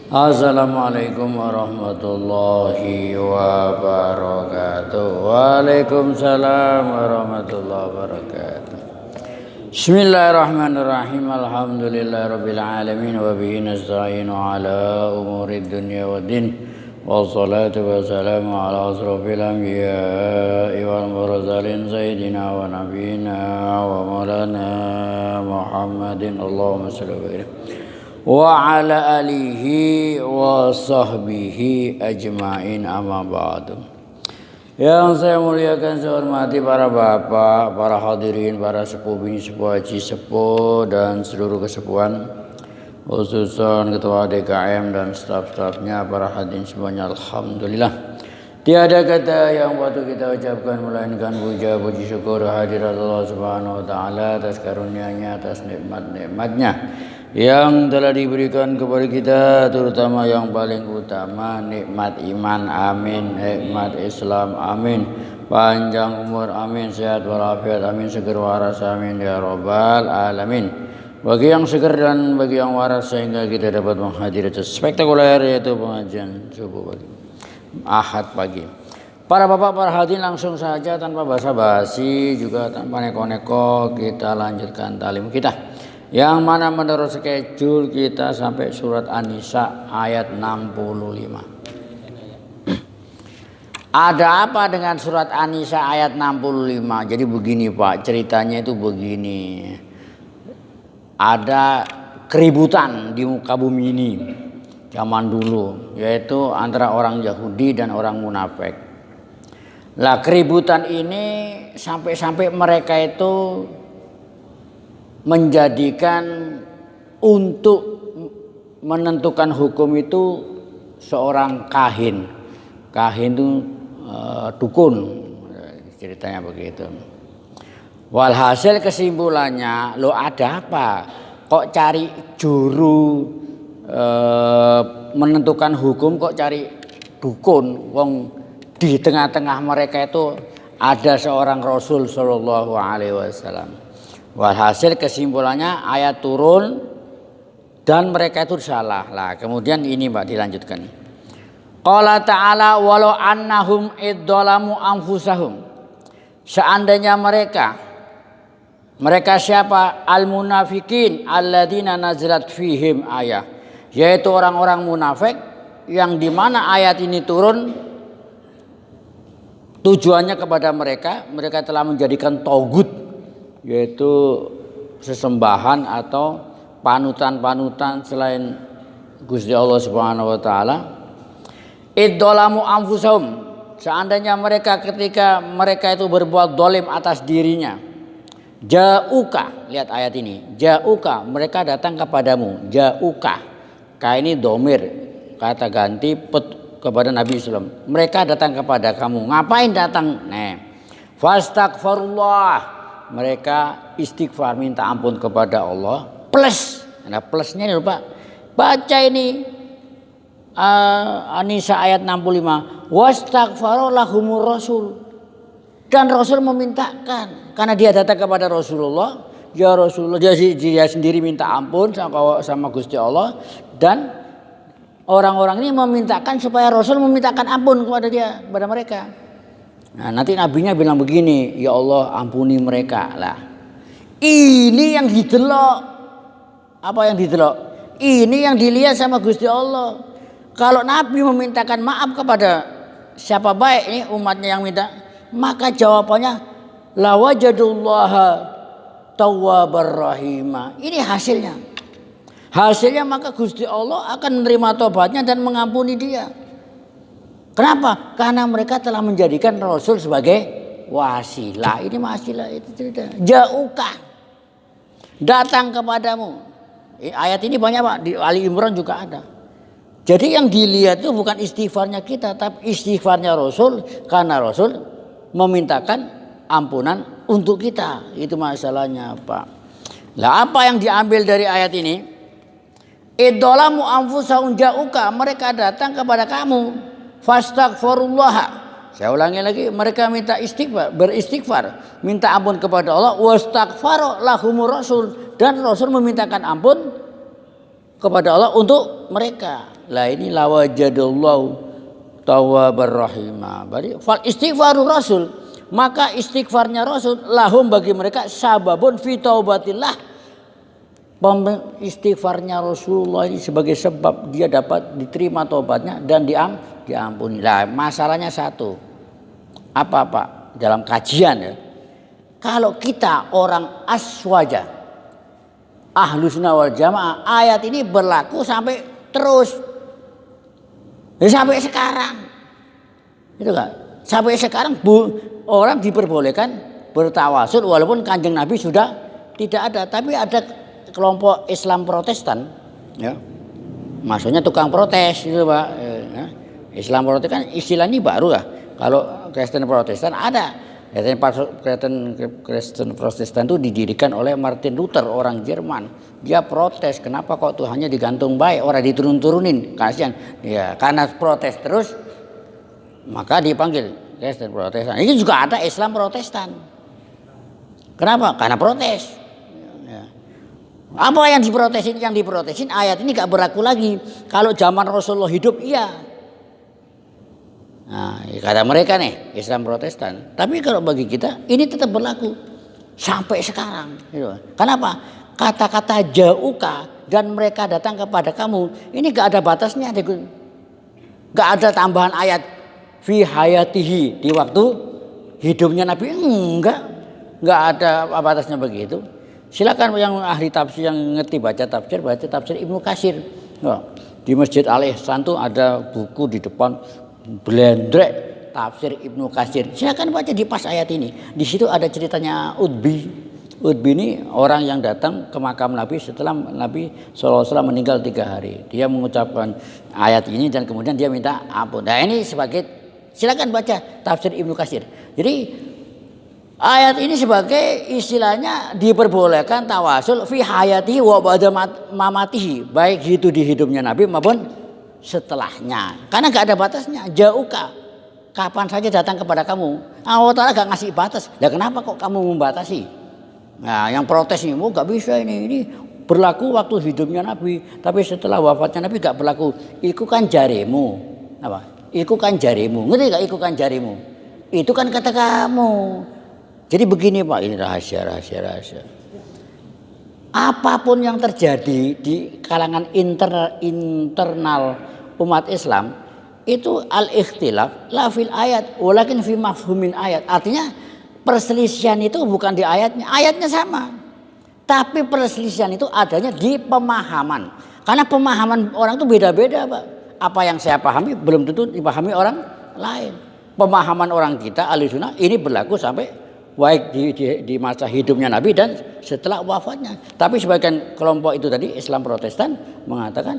Assalamualaikum warahmatullahi wabarakatuh. Waalaikumsalam warahmatullahi wabarakatuh. Bismillahirrahmanirrahim. Alhamdulillahirabbil alamin wa bihi nasta'inu ala umurid dunya waddin. Wassalatu wassalamu ala asrofil anbiya'i wal mursalin sayyidina wa nabiyina wa maulana Muhammadin. Allahumma shalli wa barik wa ala alihi wa sahbihi ajma'in, amma ba'du. Yang saya muliakan, saya hormati para bapak, para hadirin, para sepuh bini sepuh haji sepuh dan seluruh kesepuhan, khususan ketua DKM dan staf-stafnya, para hadirin semuanya. Alhamdulillah, tiada kata yang patut kita ucapkan melainkan puja puji syukur hadirat Allah Subhanahu wa taala atas karunia-Nya, atas nikmat-nikmatnya yang telah diberikan kepada kita, terutama yang paling utama nikmat iman, amin, nikmat Islam, amin, panjang umur, amin, sehat walafiat, amin, seger waras, amin ya rabbal alamin. Bagi yang seger dan bagi yang waras sehingga kita dapat menghadiri spektakuler, yaitu pengajian subuh pagi, Ahad pagi. Para bapak, para hadirin, langsung saja tanpa basa-basi juga tanpa neko-neko kita lanjutkan talim kita, yang mana menurut schedule kita sampai surat An-Nisa ayat 65. Ada apa dengan surat An-Nisa ayat 65? Jadi begini Pak, ceritanya itu begini. Ada keributan di muka bumi ini zaman dulu, yaitu antara orang Yahudi dan orang munafik. Lah keributan ini sampai mereka itu menjadikan untuk menentukan hukum itu seorang kahin. Kahin itu dukun, ceritanya begitu. Walhasil kesimpulannya, lo ada apa? Kok cari juru menentukan hukum, kok cari dukun? Wong di tengah-tengah mereka itu ada seorang Rasul Shallallahu Alaihi Wasallam. Walhasil kesimpulannya ayat turun dan mereka itu salah. Lah kemudian ini Pak dilanjutkan. Qala ta'ala walau annahum idzalamu anfusahum. Seandainya mereka siapa? Al munafikin alladzina nazalat fihim ayah, yaitu orang-orang munafik yang dimana ayat ini turun tujuannya kepada mereka telah menjadikan togut, yaitu sesembahan atau panutan-panutan selain Gusti Allah Subhanahu wa taala. Idzalamu anfusahum, seandainya ketika mereka itu berbuat dolim atas dirinya. Ja'uka, lihat ayat ini. Ja'uka, mereka datang kepadamu. Ja'uka, kayak ini domir, kata ganti kepada Nabi SAW. Mereka datang kepada kamu. Ngapain datang? Fastaghfirullah, mereka istighfar, minta ampun kepada Allah. Plus, nah plusnya ini Pak, baca ini An-Nisa ayat 65. Wastaghfaru lahumur rasul, dan Rasul memintakan, karena dia datang kepada Rasulullah, ya Rasulullah, dia sendiri minta ampun sama Gusti Allah, dan orang-orang ini memintakan supaya Rasul memintakan ampun kepada mereka. Nah, nanti nabinya bilang begini, ya Allah ampuni mereka. Lah ini yang didelok. Apa yang didelok? Ini yang dilihat sama Gusti Allah. Kalau Nabi memintakan maaf kepada siapa baik ini umatnya yang minta, maka jawabannya la wajadullaha tawwabar rahima. Ini hasilnya maka Gusti Allah akan menerima tobatnya dan mengampuni dia. Kenapa? Karena mereka telah menjadikan Rasul sebagai wasilah. Ini wasilah itu cerita. Ja'uka, datang kepadamu. Ayat ini banyak Pak, di Ali Imran juga ada. Jadi yang dilihat itu bukan istighfarnya kita, tapi istighfarnya Rasul, karena Rasul memintakan ampunan untuk kita. Itu masalahnya Pak. Lah apa yang diambil dari ayat ini? Idzalamu anfusahum ja'uka, mereka datang kepada kamu. Fastaghfirullah, saya ulangi lagi, mereka minta beristighfar, minta ampun kepada Allah. Wastaghfara lahumur rasul, dan Rasul memintakan ampun kepada Allah untuk mereka. Lah ini lawajadallahu tawwabar rahimah. Berarti fal istighfaru rasul, maka istighfarnya rasul lahum bagi mereka sababun fi taubatillah. Istighfarnya Rasulullah ini sebagai sebab dia dapat diterima taubatnya dan diampuni. Lah masalahnya satu. Apa Pak? Dalam kajian ya. Kalau kita orang aswaja, Ahlus Sunnah wal Jamaah, ayat ini berlaku sampai terus. Ya, sampai sekarang. Itu kan? Sampai sekarang orang diperbolehkan bertawasul walaupun Kanjeng Nabi sudah tidak ada, tapi ada kelompok Islam Protestan, ya, maksudnya tukang protes itu Pak. Ya. Islam Protestan kan istilahnya baru lah. Kalau Kristen Protestan ada. Kristen Protestan itu didirikan oleh Martin Luther, orang Jerman. Dia protes, kenapa kok Tuhannya digantung baik, orang diturun-turunin, kasihan. Ya, karena protes terus, maka dipanggil Kristen Protestan. Ini juga ada Islam Protestan. Kenapa? Karena protes. Apa yang diprotesin? Yang diprotesin ayat ini gak berlaku lagi. Kalau zaman Rasulullah hidup iya. Nah, kata mereka nih Islam Protestan. Tapi kalau bagi kita ini tetap berlaku sampai sekarang. Kenapa? Kata-kata jauka dan mereka datang kepada kamu ini gak ada batasnya. Gak ada tambahan ayat fi hayatihi di waktu hidupnya Nabi. Enggak ada batasnya begitu. Silakan yang ahli tafsir yang ngerti baca tafsir Ibnu Katsir. Di Masjid Al Ihsan tuh ada buku di depan blendrek tafsir Ibnu Katsir. Silakan baca di pas ayat ini. Di situ ada ceritanya Utbi. Utbi ini orang yang datang ke makam Nabi setelah Nabi SAW meninggal 3 hari. Dia mengucapkan ayat ini dan kemudian dia minta ampun. Nah ini sebagai silakan baca tafsir Ibnu Katsir. Jadi ayat ini sebagai istilahnya diperbolehkan tawasul fi hayatihi wa ba'da mamatihi, baik itu di hidupnya Nabi maupun setelahnya. Karena gak ada batasnya. Jauka, kapan saja datang kepada kamu. Allah Ta'ala gak ngasih batas. Lah kenapa kok kamu membatasi? Nah, yang protes ini, gak bisa ini berlaku waktu hidupnya Nabi, tapi setelah wafatnya Nabi gak berlaku. Iku kan jarimu. Apa? Iku kan jarimu. Ngerti gak iku kan jarimu? Itu kan kata kamu. Jadi begini Pak, ini rahasia. Apapun yang terjadi di kalangan internal umat Islam itu al-ikhtilaf la fil ayat walakin fi mafhumin ayat. Artinya perselisihan itu bukan di ayatnya, ayatnya sama. Tapi perselisihan itu adanya di pemahaman. Karena pemahaman orang itu beda-beda Pak. Apa yang saya pahami belum tentu dipahami orang lain. Pemahaman orang kita ahli sunnah ini berlaku sampai baik di masa hidupnya Nabi dan setelah wafatnya. Tapi sebagian kelompok itu tadi Islam Protestan mengatakan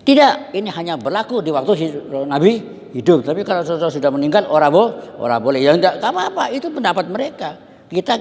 tidak, ini hanya berlaku di waktu Nabi hidup. Tapi kalau sudah meninggal orang boleh. Ya enggak apa-apa, itu pendapat mereka. Kita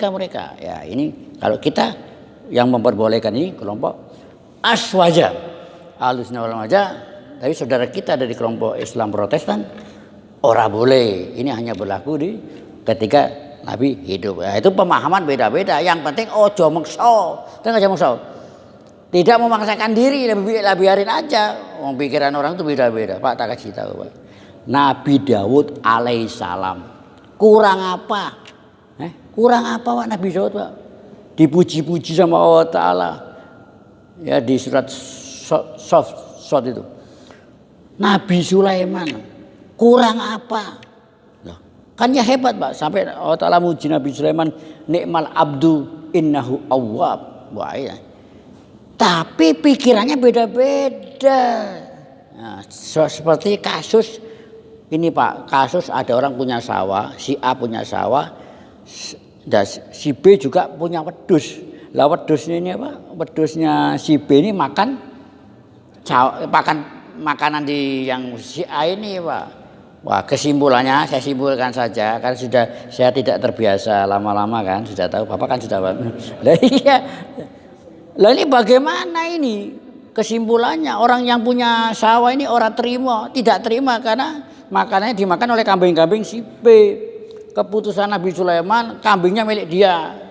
mereka. Ya ini kalau kita yang memperbolehkan ini kelompok aswaja, Ahlus Sunnah wal Jamaah. Tapi saudara kita dari kelompok Islam Protestan orang boleh. Ini hanya berlaku di ketika Nabi hidup. Ya, itu pemahaman beda-beda. Yang penting ojo mengso. Tidak memaksakan diri, biarin aja. Pikiran orang itu beda-beda. Pak tak kasih tahu Pak. Nabi Daud alaihissalam kurang apa? Kurang apa Pak Nabi Daud Pak? Dipuji-puji sama Allah Ta'ala. Ya di surat Shad itu. Nabi Sulaiman kurang apa? Kan ya hebat Pak, sampai Allah Ta'ala muji Nabi Sulaiman, nikmal abdu innahu awwab. Wah ya. Tapi pikirannya beda-beda. Nah, seperti kasus ini Pak, kasus ada orang punya sawah, si A punya sawah, dan si B juga punya wedhus. Lah wedhusnya ini apa? Wedhusnya si B ini makan makanan di yang si A ini Pak. Wah, kesimpulannya saya simpulkan saja karena saya tidak terbiasa lama-lama kan, sudah tahu Bapak kan sudah. Lah iya. Lah ini bagaimana ini? Kesimpulannya orang yang punya sawah ini tidak terima karena makanannya dimakan oleh kambing-kambing si B. Keputusan Nabi Sulaiman, kambingnya milik dia.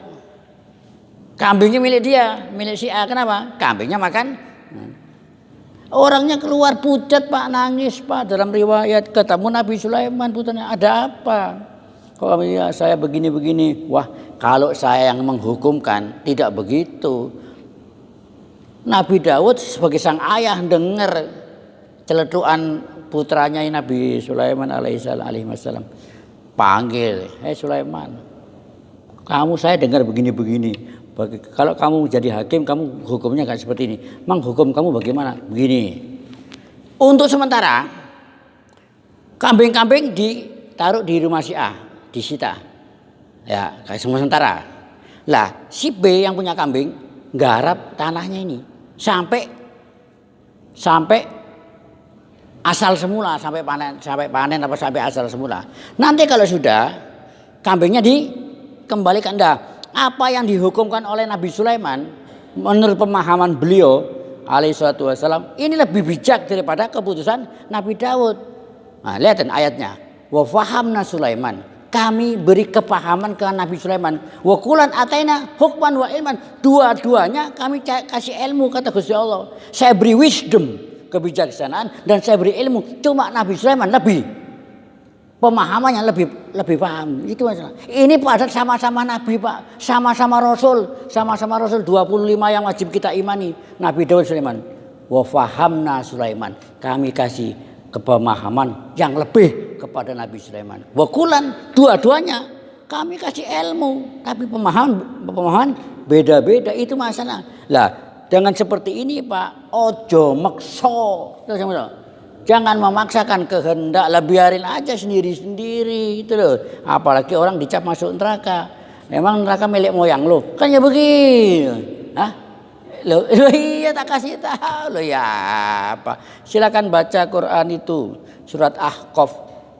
Kambingnya milik dia, milik si A. Kenapa? Kambingnya makan Orangnya keluar pucat Pak, nangis Pak, dalam riwayat ketemu Nabi Sulaiman putranya, ada apa? Kok ya saya begini-begini. Wah, kalau saya yang menghukumkan tidak begitu. Nabi Daud sebagai sang ayah dengar celetukan putranya Nabi Sulaiman alaihissalam. Panggil, hei Sulaiman, kamu saya dengar begini-begini. Kalau kamu jadi hakim, kamu hukumnya kan seperti ini. Mang hukum kamu bagaimana? Begini. Untuk sementara, kambing-kambing ditaruh di rumah si A, disita. Ya, kayak sementara. Lah, si B yang punya kambing garap tanahnya ini sampai asal semula, sampai panen apa sampai asal semula. Nanti kalau sudah kambingnya dikembalikan. Apa yang dihukumkan oleh Nabi Sulaiman menurut pemahaman beliau alaihissalatu wassalam ini lebih bijak daripada keputusan Nabi Daud. Nah, lihat ayatnya. Wa fahamna Sulaiman. Kami beri kepahaman ke Nabi Sulaiman. Wa kulan ataina hukman wa ilman. Dua-duanya kami kasih ilmu kata Gusti Allah. Saya beri wisdom, kebijaksanaan, dan saya beri ilmu. Cuma Nabi Sulaiman lebih pemahamannya lebih paham. Itu masalah. Ini padahal sama-sama Nabi Pak, sama-sama Rasul 25 yang wajib kita imani. Nabi Daud Sulaiman. Wa fahamna Sulaiman. Kami kasih kepemahaman yang lebih kepada Nabi Sulaiman. Wa kulan, dua-duanya kami kasih ilmu, tapi pemahaman beda-beda. Itu masalah. Lah, dengan seperti ini Pak, ojo makso. Jangan memaksakan kehendak, lah biarin aja sendiri-sendiri gitu loh. Apalagi orang dicap masuk neraka. Memang neraka milik moyang lo. Kan ya begini. Hah? Lo iya tak kasih tahu lo ya apa. Silakan baca Quran itu, surat Ahqaf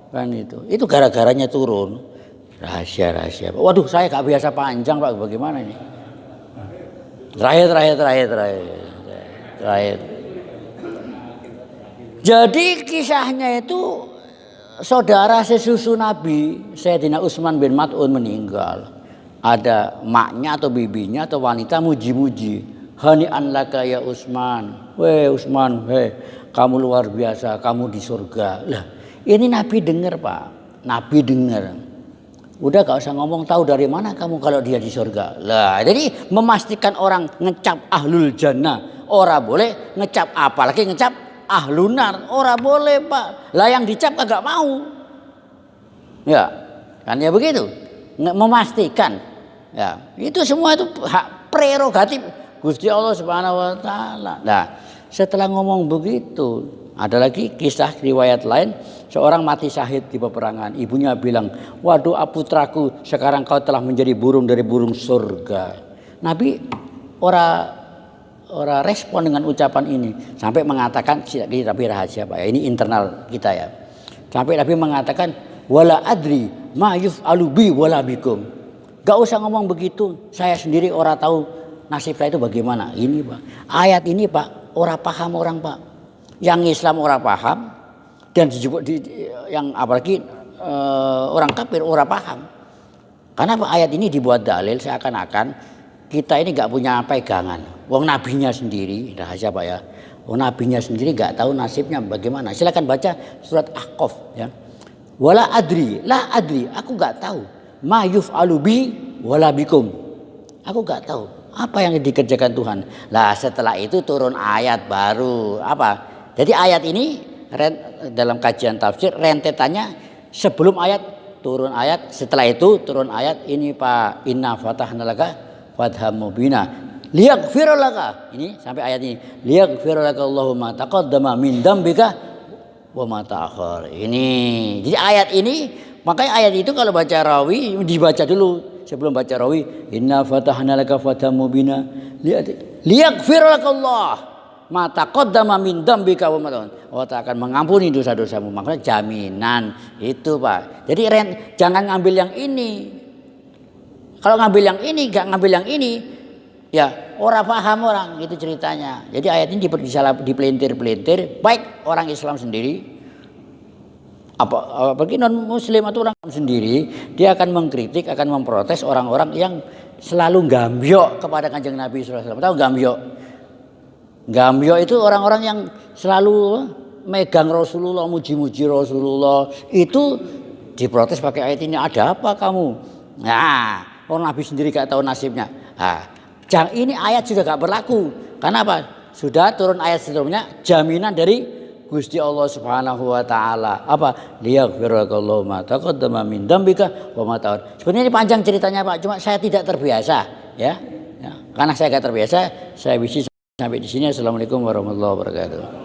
kan itu. Itu gara-garanya turun. Rahasia. Waduh, saya gak biasa panjang Pak, bagaimana ini? Terakhir. Jadi kisahnya itu saudara sesusu Nabi Sayyidina Utsman bin Maz'un meninggal. Ada maknya atau bibinya atau wanita muji-muji. Hani'an laka ya Utsman. Weh Utsman, kamu luar biasa, kamu di surga. Lah, ini Nabi dengar Pak. Nabi dengar. Udah gak usah ngomong tahu dari mana kamu kalau dia di surga. Lah, jadi memastikan orang ngecap ahlul jannah. Ora boleh ngecap apalagi ngecap ahlunar, ora boleh Pak. Lah yang dicap kagak mau. Ya, kan ya begitu. Memastikan. Ya, itu semua itu hak prerogatif Gusti Allah Subhanahu wa taala. Nah, setelah ngomong begitu, ada lagi kisah riwayat lain, seorang mati syahid di peperangan. Ibunya bilang, "Waduh, putraku, sekarang kau telah menjadi burung dari burung surga." Nabi ora respon dengan ucapan ini sampai mengatakan, tapi rahasia Pak ya, ini internal kita ya. Sampai Nabi mengatakan wala adri ma yuf'alu bi wala bikum. Gak usah ngomong begitu, saya sendiri ora tahu nasib saya itu bagaimana. Ini Pak, ayat ini Pak ora paham orang Pak. Yang Islam ora paham dan yang apalagi orang kafir ora paham. Karena Pak ayat ini dibuat dalil seakan-akan kita ini gak punya pegangan. Wong nabinya sendiri, rahasia Pak ya. Wong nabinya sendiri gak tahu nasibnya bagaimana. Silakan baca surat Ahqaf ya. Wala adri, la adri, aku gak tahu. Ma yuf'alu bi wala bikum. Aku gak tahu apa yang dikerjakan Tuhan. Lah setelah itu turun ayat baru. Apa? Jadi ayat ini dalam kajian tafsir rentetannya sebelum ayat turun ayat, setelah itu turun ayat ini Pak, inna fatahna laka fatham mubina liyaghfira laka. Ini sampai ayat ini. Liyaghfira laka Allahumma taqaddama min dzambika wa ma ta'akhkhar. Ini. Jadi ayat ini, makanya ayat itu kalau baca rawi dibaca dulu sebelum baca rawi. Inna fatahna laka fatham mubina liyaghfira laka Allah ma taqaddama min dzambika wa ma ta'akhkhar. Allah akan mengampuni dosa-dosamu. Makanya jaminan itu Pak. Jadi jangan ngambil yang ini. Kalau ngambil yang ini, gak ngambil yang ini, ya orang paham orang, itu ceritanya. Jadi ayat ini bisa dipelintir-pelintir, baik orang Islam sendiri, apalagi non Muslim atau orang sendiri, dia akan mengkritik, akan memprotes orang-orang yang selalu gambyok kepada Kanjeng Nabi SAW. Tahu gambyok? Gambio itu orang-orang yang selalu megang Rasulullah, muji-muji Rasulullah, itu diprotes pakai ayat ini. Ada apa kamu? Nah, orang Nabi sendiri gak tahu nasibnya. Nah, ini ayat sudah gak berlaku. Karena apa? Sudah turun ayat sebelumnya jaminan dari Gusti Allah Subhanahu wa taala. Apa? Liyaghfirakallahu ma taqaddama min dzambika wa ma ta'akhkhara. Sebenarnya ini panjang ceritanya, Pak. Cuma saya tidak terbiasa, ya. Karena saya gak terbiasa, saya bisa sampai di sini. Assalamualaikum warahmatullahi wabarakatuh.